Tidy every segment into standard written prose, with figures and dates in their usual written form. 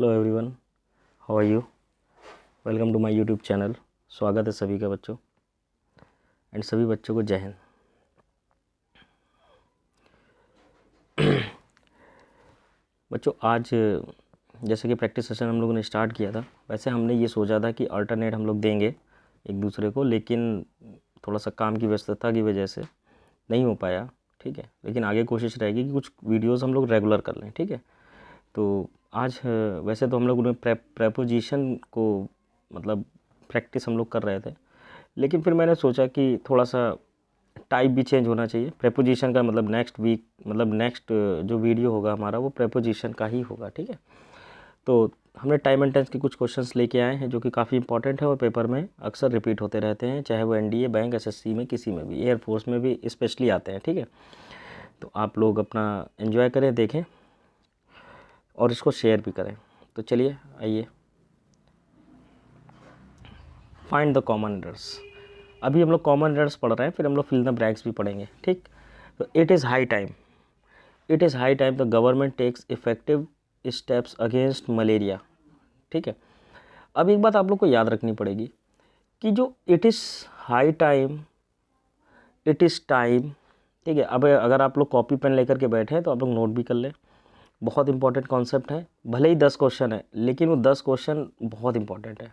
Hello everyone, how are you. Welcome to my YouTube channel. स्वागत है सभी का बच्चों, एंड सभी बच्चों को जय हिंद। बच्चों, आज जैसे कि प्रैक्टिस सेशन हम लोगों ने स्टार्ट किया था, वैसे हमने ये सोचा था कि अल्टरनेट हम लोग देंगे एक दूसरे को, लेकिन थोड़ा सा काम की व्यस्तता की वजह से नहीं हो पाया। ठीक है, लेकिन आगे कोशिश रहेगी कि कुछ वीडियोस हम लोग रेगुलर कर लें। ठीक है, तो आज वैसे तो हम लोग ने प्रेपोजिशन को मतलब प्रैक्टिस हम लोग कर रहे थे, लेकिन फिर मैंने सोचा कि थोड़ा सा टाइप भी चेंज होना चाहिए। प्रेपोजिशन का मतलब नेक्स्ट जो वीडियो होगा हमारा वो प्रेपोजिशन का ही होगा। ठीक है, तो हमने टाइम एंड टेंस के कुछ क्वेश्चंस लेके आए हैं जो कि काफ़ी इंपॉर्टेंट है और पेपर में अक्सर रिपीट होते रहते हैं, चाहे वो एनडीए, बैंक, एसएससी में, किसी में भी, एयरफोर्स में भी स्पेशली आते हैं। ठीक है, तो आप लोग अपना एंजॉय करें, देखें और इसको शेयर भी करें। तो चलिए आइए, फाइंड द कॉमन एरर्स। अभी हम लोग कॉमन एरर्स पढ़ रहे हैं, फिर हम लोग फिल द ब्लैंक्स भी पढ़ेंगे। ठीक, तो it is high time the government takes effective steps against malaria. ठीक है, अब एक बात आप लोग को याद रखनी पड़ेगी कि जो इट इज़ टाइम, ठीक है। अब अगर आप लोग कॉपी पेन लेकर के बैठे हैं तो आप लोग नोट भी कर लें। बहुत इंपॉर्टेंट कॉन्सेप्ट है, भले ही 10 क्वेश्चन है, लेकिन वो 10 क्वेश्चन बहुत इंपॉर्टेंट है,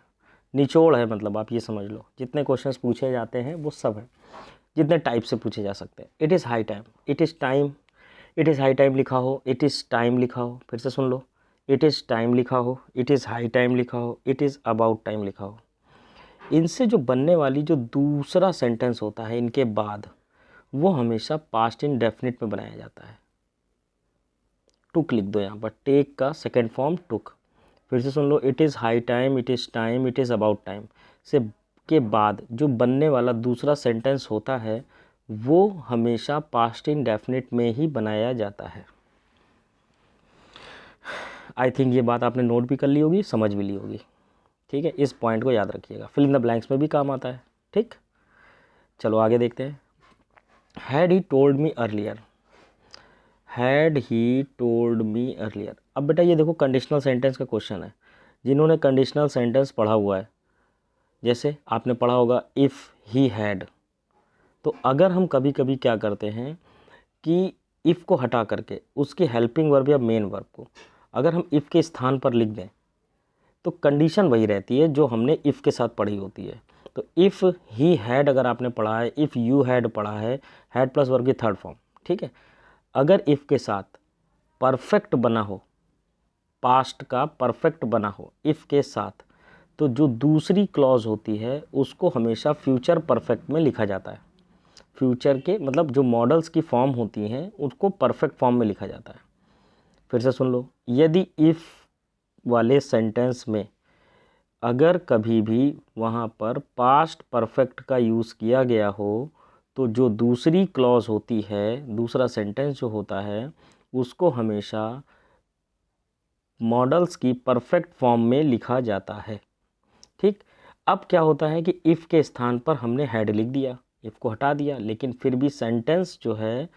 निचोड़ है। मतलब आप ये समझ लो, जितने क्वेश्चंस पूछे जाते हैं वो सब हैं, जितने टाइप से पूछे जा सकते हैं। It is high time, it is high time लिखा हो, इट इज़ टाइम लिखा हो, फिर से सुन लो, इट इज़ टाइम लिखा हो, इट इज़ हाई टाइम लिखा हो, इट इज़ अबाउट टाइम लिखा हो। इनसे जो बनने वाली जो दूसरा सेंटेंस होता है इनके बाद, वो हमेशा पास्ट इंडेफिनिट में बनाया जाता है। टुक लिख दो यहाँ पर, टेक का सेकेंड फॉर्म टुक। फिर से सुन लो, it is high time, it is time, it is about time से के बाद जो बनने वाला दूसरा सेंटेंस होता है वो हमेशा पास्ट इंडेफिनिट में ही बनाया जाता है। आई थिंक ये बात आपने नोट भी कर ली होगी, समझ भी ली होगी। ठीक है, इस पॉइंट को याद रखिएगा, फिल इन द ब्लैंक्स में भी काम आता है। ठीक, चलो आगे देखते हैं। Had he told me earlier, had he told me earlier. अब बेटा ये देखो, कंडीशनल सेंटेंस का क्वेश्चन है। जिन्होंने कंडीशनल सेंटेंस पढ़ा हुआ है, जैसे आपने पढ़ा होगा इफ़ ही हैड, तो अगर हम कभी कभी क्या करते हैं कि इफ़ को हटा करके उसके हेल्पिंग वर्ब या मेन वर्ब को अगर हम इफ़ के स्थान पर लिख दें तो कंडीशन वही रहती है जो हमने इफ़ के साथ पढ़ी होती है। तो इफ़ ही हैड अगर आपने पढ़ा है, इफ़ यू हैड पढ़ा है, हैड प्लस वर्ब की थर्ड फॉर्म। ठीक है, अगर इफ़ के साथ परफेक्ट बना हो, पास्ट का परफेक्ट बना हो इफ़ के साथ, तो जो दूसरी क्लॉज होती है उसको हमेशा फ्यूचर परफेक्ट में लिखा जाता है। फ्यूचर के मतलब जो मॉडल्स की फॉर्म होती हैं उसको परफेक्ट फॉर्म में लिखा जाता है। फिर से सुन लो, यदि इफ़ वाले सेंटेंस में अगर कभी भी वहाँ पर पास्ट परफेक्ट का यूज़ किया गया हो तो जो दूसरी क्लॉज होती है, दूसरा सेंटेंस जो होता है, उसको हमेशा मॉडल्स की परफेक्ट फॉर्म में लिखा जाता है। ठीक, अब क्या होता है कि इफ़ के स्थान पर हमने हैड लिख दिया, इफ़ को हटा दिया, लेकिन फिर भी सेंटेंस जो है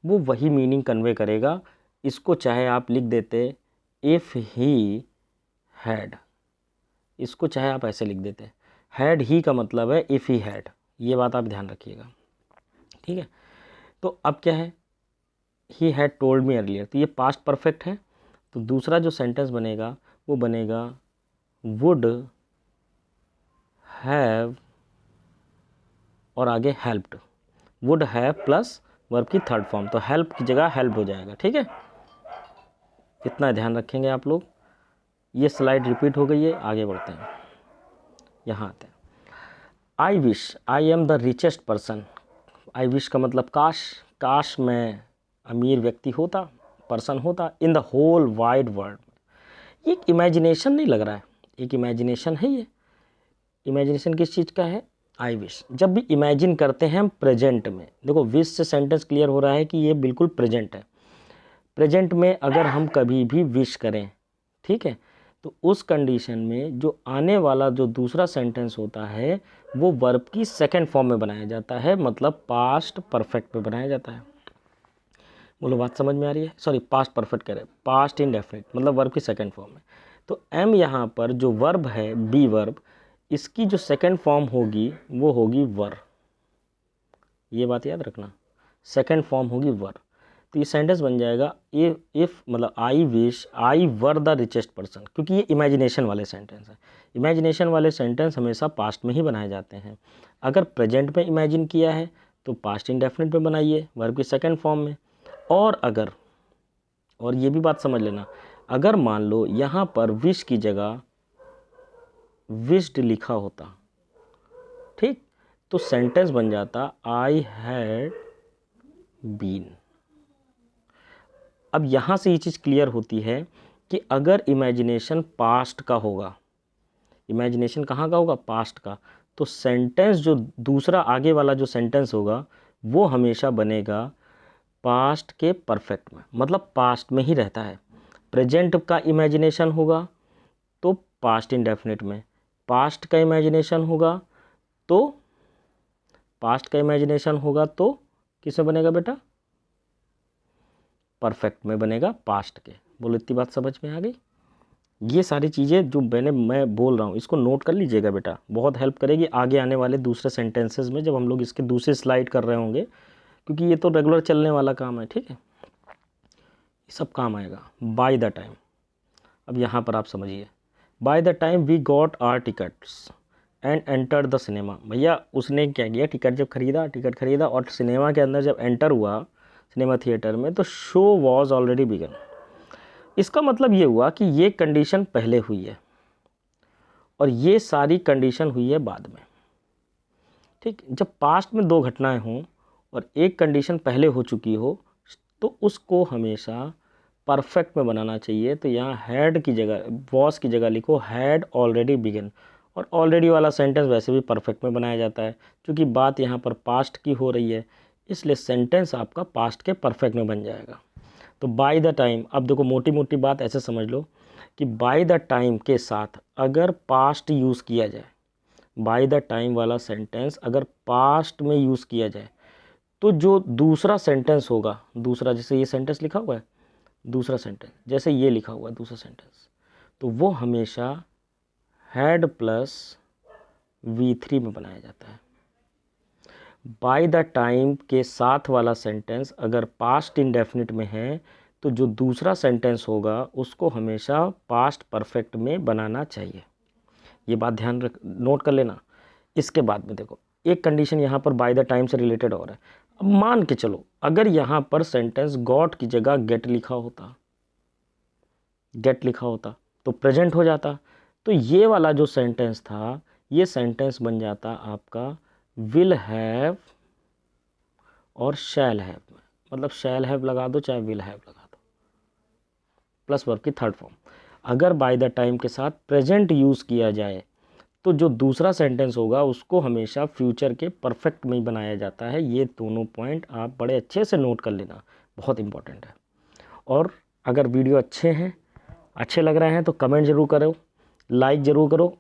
वो वही मीनिंग कन्वे करेगा। इसको चाहे आप लिख देते इफ़ ही हैड, इसको चाहे आप ऐसे लिख देते, हैड ही का मतलब है इफ़ ही हैड, ये बात आप ध्यान रखिएगा। ठीक है, तो अब क्या है, he had told me earlier, तो ये पास्ट परफेक्ट है। तो दूसरा जो सेंटेंस बनेगा वो बनेगा वुड हैव और आगे helped, would have plus verb की थर्ड फॉर्म, तो हेल्प की जगह हेल्प हो जाएगा। ठीक है, इतना ध्यान रखेंगे आप लोग। ये स्लाइड रिपीट हो गई है, आगे बढ़ते हैं, यहाँ आते हैं। I wish I am the richest person. I wish का मतलब काश, काश मैं अमीर व्यक्ति होता, पर्सन होता in the whole wide world. ये एक इमेजिनेशन नहीं लग रहा है, एक इमेजिनेशन है ये। इमेजिनेशन किस चीज़ का है, आई विश। जब भी इमेजिन करते हैं हम प्रेजेंट में, देखो विश से सेंटेंस क्लियर हो रहा है कि ये बिल्कुल प्रेजेंट है। प्रेजेंट में अगर हम कभी भी विश करें, ठीक है, तो उस कंडीशन में जो आने वाला जो दूसरा सेंटेंस होता है वो वर्ब की सेकंड फॉर्म में बनाया जाता है, मतलब पास्ट परफेक्ट में बनाया जाता है। बोलो बात समझ में आ रही है? सॉरी, पास्ट परफेक्ट कह रहे हैं, पास्ट इंडेफिनिट मतलब वर्ब की सेकंड फॉर्म में। तो एम यहाँ पर जो वर्ब है, बी वर्ब, इसकी जो सेकंड फॉर्म होगी वो होगी वर। ये बात याद रखना, सेकंड फॉर्म होगी वर। तो ये सेंटेंस बन जाएगा इफ़ मतलब I wish I were the richest person, क्योंकि ये इमेजिनेशन वाले सेंटेंस हैं। इमेजिनेशन वाले सेंटेंस हमेशा पास्ट में ही बनाए जाते हैं। अगर प्रेजेंट में इमेजिन किया है तो पास्ट इंडेफिनिट में बनाइए वर्ब की सेकंड फॉर्म में। और ये भी बात समझ लेना, अगर मान लो यहाँ पर विश की जगह विश्ड लिखा होता, ठीक, तो सेंटेंस बन जाता आई हैड बीन। अब यहाँ से ये चीज़ क्लियर होती है कि अगर इमेजिनेशन पास्ट का होगा, इमेजिनेशन कहाँ का होगा, पास्ट का, तो सेंटेंस जो दूसरा आगे वाला जो सेंटेंस होगा वो हमेशा बनेगा पास्ट के परफेक्ट में, मतलब पास्ट में ही रहता है। प्रेजेंट का इमेजिनेशन होगा तो पास्ट इंडेफिनिट में, पास्ट का इमेजिनेशन होगा तो किस में बनेगा बेटा, परफेक्ट में बनेगा, पास्ट के। बोलो इतनी बात समझ में आ गई। ये सारी चीज़ें जो मैं बोल रहा हूँ इसको नोट कर लीजिएगा बेटा, बहुत हेल्प करेगी आगे आने वाले दूसरे सेंटेंसेस में जब हम लोग इसके दूसरे स्लाइड कर रहे होंगे, क्योंकि ये तो रेगुलर चलने वाला काम है, ठीक है, ये सब काम आएगा। बाय द टाइम, अब यहाँ पर आप समझिए, by the time we got our tickets and enter the cinema. भैया उसने क्या किया, टिकट खरीदा और सिनेमा के अंदर जब एंटर हुआ सिनेमा थिएटर में तो शो वॉज ऑलरेडी बिगन। इसका मतलब ये हुआ कि ये कंडीशन पहले हुई है और ये सारी कंडीशन हुई है बाद में, ठीक। जब पास्ट में दो घटनाएं हों और एक कंडीशन पहले हो चुकी हो तो उसको हमेशा परफेक्ट में बनाना चाहिए। तो यहाँ हैड की जगह वॉज की जगह लिखो हैड ऑलरेडी बिगन, और ऑलरेडी वाला सेंटेंस वैसे भी परफेक्ट में बनाया जाता है, क्योंकि बात यहाँ पर पास्ट की हो रही है, इसलिए सेंटेंस आपका पास्ट के परफेक्ट में बन जाएगा। तो बाय द टाइम, अब देखो मोटी मोटी बात ऐसे समझ लो कि बाय द टाइम के साथ अगर पास्ट यूज़ किया जाए, बाय द टाइम वाला सेंटेंस अगर पास्ट में यूज़ किया जाए तो जो दूसरा सेंटेंस होगा, दूसरा जैसे ये सेंटेंस लिखा हुआ है, दूसरा सेंटेंस जैसे ये लिखा हुआ है दूसरा सेंटेंस, तो वो हमेशा हैड प्लस V3 में बनाया जाता है। बाय द टाइम के साथ वाला सेंटेंस अगर पास्ट इंडेफिनिट में है तो जो दूसरा सेंटेंस होगा उसको हमेशा पास्ट परफेक्ट में बनाना चाहिए। ये बात ध्यान रख, नोट कर लेना। इसके बाद में देखो एक कंडीशन यहाँ पर बाय द टाइम से रिलेटेड और है। अब मान के चलो अगर यहाँ पर सेंटेंस गॉट की जगह गेट लिखा होता तो प्रेजेंट हो जाता, तो ये वाला जो सेंटेंस था ये सेंटेंस बन जाता आपका विल हैव और शैल हैव में, मतलब शैल हैव लगा दो चाहे विल हैव लगा दो, प्लस वर्ब की थर्ड फॉर्म। अगर बाय द टाइम के साथ प्रेजेंट यूज़ किया जाए तो जो दूसरा सेंटेंस होगा उसको हमेशा फ्यूचर के परफेक्ट में ही बनाया जाता है। ये दोनों पॉइंट आप बड़े अच्छे से नोट कर लेना, बहुत इंपॉर्टेंट है। और अगर वीडियो अच्छे लग रहे हैं तो कमेंट ज़रूर करो, लाइक ज़रूर करो।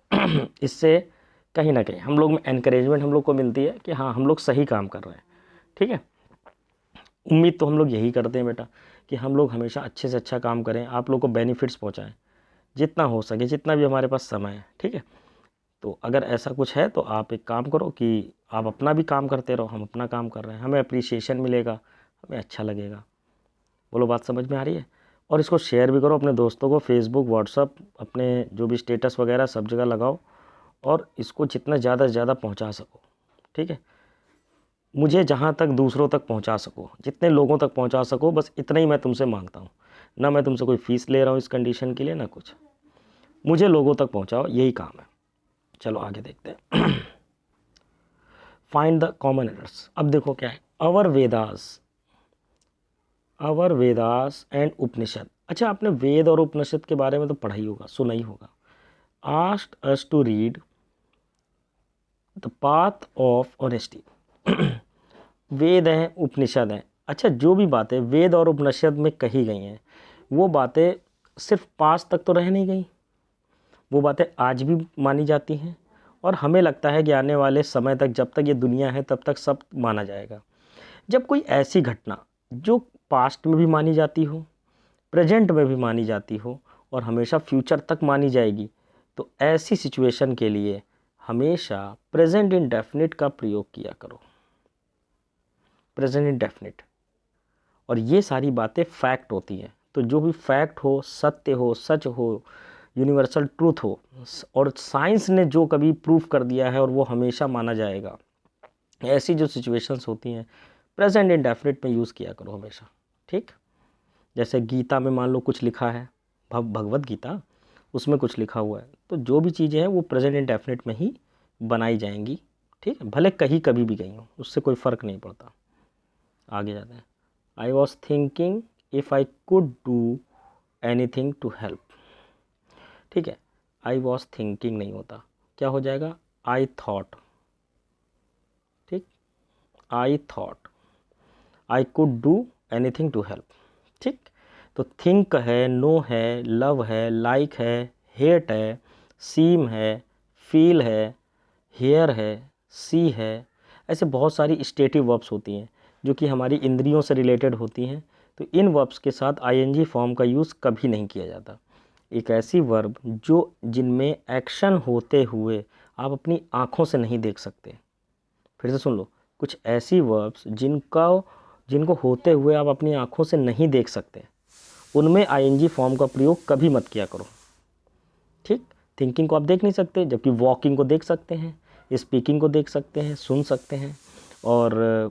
इससे कहीं ना कहीं हम लोग में एनकरेजमेंट हम लोग को मिलती है कि हाँ हम लोग सही काम कर रहे हैं, ठीक है। उम्मीद तो हम लोग यही करते हैं बेटा कि हम लोग हमेशा अच्छे से अच्छा काम करें, आप लोग को बेनिफिट्स पहुंचाएं जितना हो सके, जितना भी हमारे पास समय है, ठीक है। तो अगर ऐसा कुछ है तो आप एक काम करो कि आप अपना भी काम करते रहो, हम अपना काम कर रहे हैं, हमें अप्रिसिएशन मिलेगा, हमें अच्छा लगेगा। बोलो बात समझ में आ रही है। और इसको शेयर भी करो अपने दोस्तों को, फेसबुक व्हाट्सअप अपने जो भी स्टेटस वगैरह सब जगह लगाओ और इसको जितना ज़्यादा से ज़्यादा पहुँचा सको, ठीक है। मुझे जहाँ तक दूसरों तक पहुँचा सको, जितने लोगों तक पहुँचा सको, बस इतना ही मैं तुमसे मांगता हूँ। ना मैं तुमसे कोई फ़ीस ले रहा हूँ इस कंडीशन के लिए, ना कुछ, मुझे लोगों तक पहुँचाओ, यही काम है। चलो आगे देखते हैं। Find the common errors. अब देखो क्या है, अवर वेदास एंड उपनिषद। अच्छा आपने वेद और उपनिषद के बारे में तो पढ़ा ही होगा, सुना ही होगा। Asked us to read the path of honesty. Veda हैं, उपनिषद हैं। अच्छा जो भी बातें वेद और उपनिषद में कही गई हैं वो बातें सिर्फ पास्ट तक तो रह नहीं गई, वो बातें आज भी मानी जाती हैं और हमें लगता है कि आने वाले समय तक जब तक ये दुनिया है तब तक सब माना जाएगा। जब कोई ऐसी घटना जो पास्ट में भी मानी जाती हो, प्रेजेंट में भी मानी जाती हो और हमेशा फ्यूचर तक मानी जाएगी, तो ऐसी सिचुएशन के लिए हमेशा प्रेजेंट इंडेफिनिट का प्रयोग किया करो, प्रेजेंट इंडेफिनिट। और ये सारी बातें फैक्ट होती हैं, तो जो भी फैक्ट हो, सत्य हो, सच हो, यूनिवर्सल ट्रूथ हो, और साइंस ने जो कभी प्रूफ कर दिया है और वो हमेशा माना जाएगा, ऐसी जो सिचुएशंस होती हैं प्रेजेंट इंडेफिनिट में यूज़ किया करो हमेशा। ठीक, जैसे गीता में मान लो कुछ लिखा है, भगवत गीता, उसमें कुछ लिखा हुआ है, तो जो भी चीज़ें हैं वो प्रेजेंट इंडेफिनिट में ही बनाई जाएंगी। ठीक है, भले कहीं कभी भी गई हो, उससे कोई फ़र्क नहीं पड़ता। आगे जाते हैं। I was thinking if I could do anything to help. ठीक है, आई वॉज थिंकिंग नहीं होता, क्या हो जाएगा, आई थॉट। ठीक, I thought I could do anything to help. ठीक, तो थिंक है, नो है, लव है, लाइक है, हेट है, सीम है, फील है, हेयर है, सी है, ऐसे बहुत सारी स्टेटिव वर्ब्स होती हैं जो कि हमारी इंद्रियों से रिलेटेड होती हैं। तो इन वर्ब्स के साथ आईएनजी फॉर्म का यूज़ कभी नहीं किया जाता। एक ऐसी वर्ब जो जिनमें एक्शन होते हुए आप अपनी आँखों से नहीं देख सकते। फिर से सुन लो, कुछ ऐसी वर्ब्स जिनको होते हुए आप अपनी आँखों से नहीं देख सकते, उनमें आईएनजी फॉर्म का प्रयोग कभी मत किया करो। ठीक, थिंकिंग को आप देख नहीं सकते, जबकि वॉकिंग को देख सकते हैं, स्पीकिंग को देख सकते हैं, सुन सकते हैं, और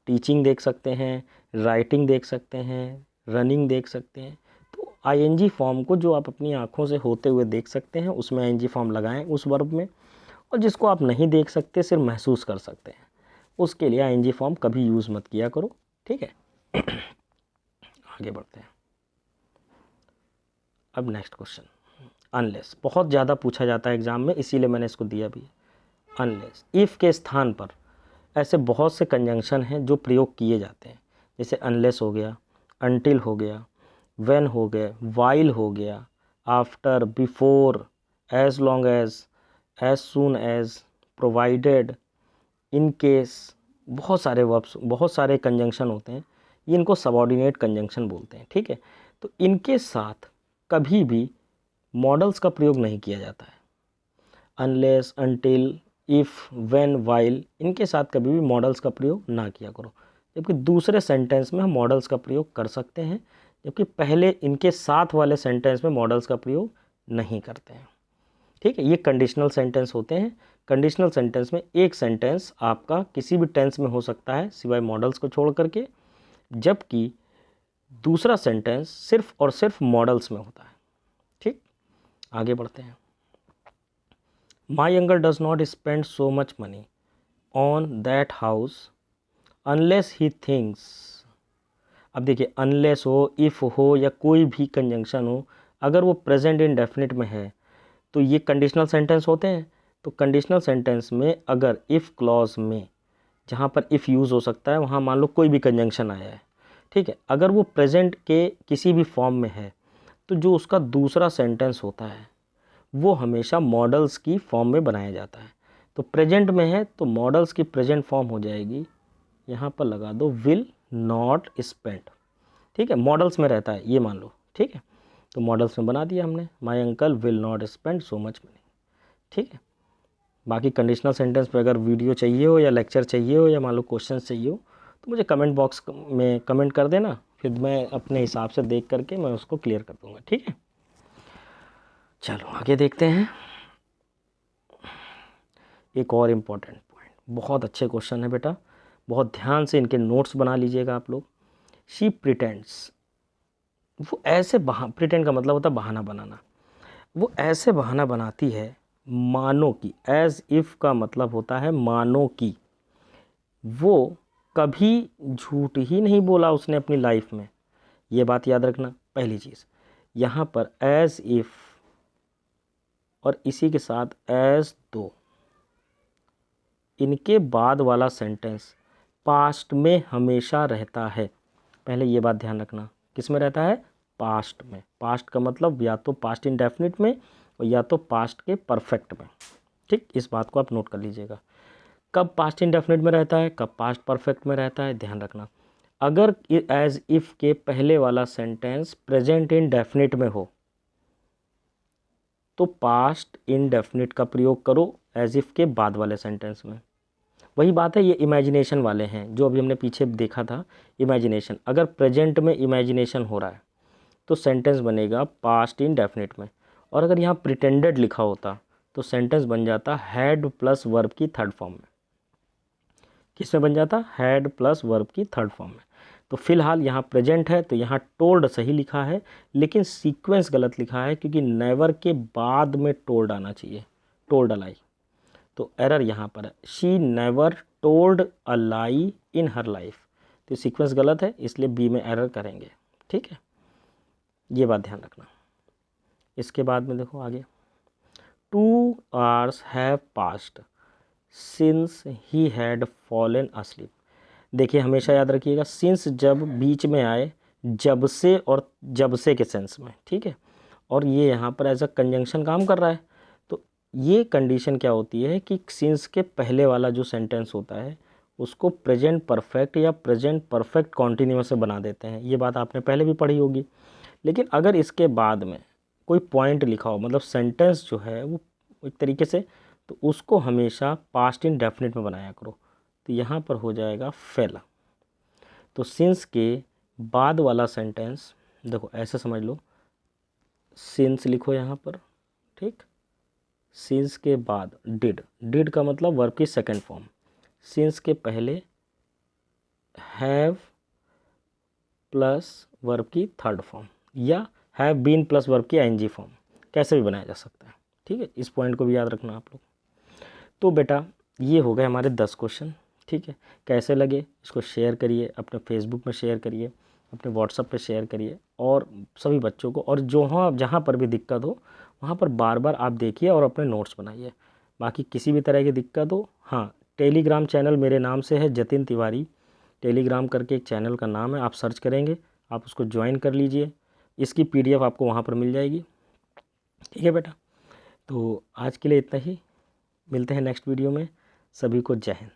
टीचिंग देख सकते हैं, राइटिंग देख सकते हैं, रनिंग देख सकते हैं। तो आईएनजी फॉर्म को जो आप अपनी आँखों से होते हुए देख सकते हैं, उसमें आईएनजी फॉर्म लगाएं उस वर्ब में, और जिसको आप नहीं देख सकते, सिर्फ महसूस कर सकते हैं, उसके लिए आईएनजी फॉर्म कभी यूज़ मत किया करो। ठीक है, आगे बढ़ते हैं। अब नेक्स्ट क्वेश्चन, अनलेस बहुत ज़्यादा पूछा जाता है एग्ज़ाम में, इसीलिए मैंने इसको दिया भी। अनलेस, इफ़ के स्थान पर ऐसे बहुत से कंजंक्शन हैं जो प्रयोग किए जाते हैं, जैसे अनलेस हो गया, अनटिल हो गया, व्हेन हो गया, वाइल हो गया, after, before, as long as soon as, provided, in case, बहुत सारे वर्ब्स, बहुत सारे कंजंक्शन होते हैं, ये इनको सबऑर्डिनेट कंजंक्शन बोलते हैं। ठीक है, तो इनके साथ कभी भी मॉडल्स का प्रयोग नहीं किया जाता है। Unless, until, if, when, while, इनके साथ कभी भी मॉडल्स का प्रयोग ना किया करो, जबकि दूसरे सेंटेंस में हम मॉडल्स का प्रयोग कर सकते हैं, जबकि पहले इनके साथ वाले सेंटेंस में मॉडल्स का प्रयोग नहीं करते हैं। ठीक है, ये कंडीशनल सेंटेंस होते हैं। कंडीशनल सेंटेंस में एक सेंटेंस आपका किसी भी टेंस में हो सकता है सिवाय मॉडल्स को छोड़ करके, जबकि दूसरा सेंटेंस सिर्फ और सिर्फ मॉडल्स में होता है। ठीक, आगे बढ़ते हैं। My younger does not spend so much money on that house unless he thinks. अब देखिए, अनलेस हो, इफ़ हो, या कोई भी कंजंक्शन हो, अगर वो प्रेजेंट इंडेफिनिट में है तो ये कंडीशनल सेंटेंस होते हैं। तो कंडीशनल सेंटेंस में अगर इफ़ क्लॉज में, जहाँ पर इफ़ यूज़ हो सकता है, वहाँ मान लो कोई भी कंजंक्शन आया है, ठीक है, अगर वो प्रेजेंट के किसी भी फॉर्म में है, तो जो उसका दूसरा सेंटेंस होता है वो हमेशा मॉडल्स की फॉर्म में बनाया जाता है। तो प्रेजेंट में है तो मॉडल्स की प्रेजेंट फॉर्म हो जाएगी, यहाँ पर लगा दो विल नॉट स्पेंड। ठीक है, मॉडल्स में रहता है ये मान लो। ठीक है, तो मॉडल्स में बना दिया हमने, my uncle will not spend so much money. ठीक है, बाकी कंडीशनल सेंटेंस पे अगर वीडियो चाहिए हो या लेक्चर चाहिए हो या मान लो क्वेश्चन चाहिए हो तो मुझे कमेंट बॉक्स में कमेंट कर देना, फिर मैं अपने हिसाब से देख करके मैं उसको क्लियर कर दूँगा। ठीक है, चलो आगे देखते हैं। एक और इम्पॉर्टेंट पॉइंट, बहुत अच्छे क्वेश्चन है बेटा, बहुत ध्यान से इनके नोट्स बना लीजिएगा आप लोग। शी प्रिटेंड्स, वो ऐसे प्रिटेंड का मतलब होता है बहाना बनाना, वो ऐसे बहाना बनाती है मानो कि, एज इफ़ का मतलब होता है मानो कि, वो कभी झूठ ही नहीं बोला उसने अपनी लाइफ में। ये बात याद रखना पहली चीज़। यहाँ पर एज इफ़ और इसी के साथ एज दो, इनके बाद वाला सेंटेंस पास्ट में हमेशा रहता है। पहले ये बात ध्यान रखना, किस में रहता है, पास्ट में। पास्ट का मतलब या तो पास्ट इंडेफिनिट में और या तो पास्ट के परफेक्ट में। ठीक, इस बात को आप नोट कर लीजिएगा, कब पास्ट इंडेफिनिट में रहता है, कब पास्ट परफेक्ट में रहता है, ध्यान रखना। अगर एज इफ़ के पहले वाला सेंटेंस प्रेजेंट इंडेफिनिट में हो तो पास्ट इंडेफिनिट का प्रयोग करो एज इफ़ के बाद वाले सेंटेंस में। वही बात है, ये इमेजिनेशन वाले हैं जो अभी हमने पीछे देखा था, इमेजिनेशन। अगर प्रेजेंट में इमेजिनेशन हो रहा है तो सेंटेंस बनेगा पास्ट इंडेफिनिट में, और अगर यहाँ प्रिटेंडेड लिखा होता तो सेंटेंस बन जाता हैड प्लस वर्ब की थर्ड फॉर्म में। किस में बन जाता? हैड प्लस वर्ब की थर्ड फॉर्म में। तो फिलहाल यहाँ प्रेजेंट है तो यहाँ टोल्ड सही लिखा है, लेकिन सीक्वेंस गलत लिखा है, क्योंकि नेवर के बाद में टोल्ड आना चाहिए, टोल्ड अ लाई। तो एरर यहाँ पर है, she never told a lie in her life. तो सीक्वेंस गलत है, इसलिए बी में एरर करेंगे। ठीक है, ये बात ध्यान रखना। इसके बाद में देखो आगे, 2 hours have passed since he had fallen asleep। देखिए हमेशा याद रखिएगा, सिंस जब बीच में आए जब से और जब से के सेंस में, ठीक है, और ये यहाँ पर एज अ कंजंक्शन काम कर रहा है। तो ये कंडीशन क्या होती है कि सिंस के पहले वाला जो सेंटेंस होता है उसको प्रेजेंट परफेक्ट या प्रेजेंट परफेक्ट कॉन्टिन्यूअस से बना देते हैं। ये बात आपने पहले भी पढ़ी होगी। लेकिन अगर इसके बाद में कोई पॉइंट लिखा हो, मतलब सेंटेंस जो है वो एक तरीके से, तो उसको हमेशा पास्ट इंडेफिनिट में बनाया करो। तो यहाँ पर हो जाएगा फेल। तो सिंस के बाद वाला सेंटेंस देखो ऐसे समझ लो, सिंस लिखो यहाँ पर, ठीक, सिंस के बाद डिड, डिड का मतलब वर्ब की सेकंड फॉर्म, सिंस के पहले हैव प्लस वर्ब की थर्ड फॉर्म, या हैव बीन प्लस वर्ब की आईएनजी फॉर्म, कैसे भी बनाया जा सकता है। ठीक है, इस पॉइंट को भी याद रखना आप लोग। तो बेटा ये हो गए हमारे 10 क्वेश्चन। ठीक है, कैसे लगे इसको शेयर करिए, अपने फेसबुक में शेयर करिए, अपने व्हाट्सएप पे शेयर करिए, और सभी बच्चों को, और जहाँ पर भी दिक्कत हो वहाँ पर बार बार आप देखिए और अपने नोट्स बनाइए। बाकी किसी भी तरह की दिक्कत हो, हाँ, टेलीग्राम चैनल मेरे नाम से है, जतिन तिवारी टेलीग्राम करके एक चैनल का नाम है, आप सर्च करेंगे, आप उसको ज्वाइन कर लीजिए। इसकी PDF आपको वहाँ पर मिल जाएगी। ठीक है बेटा, तो आज के लिए इतना ही, मिलते हैं नेक्स्ट वीडियो में। सभी को जय हिंद।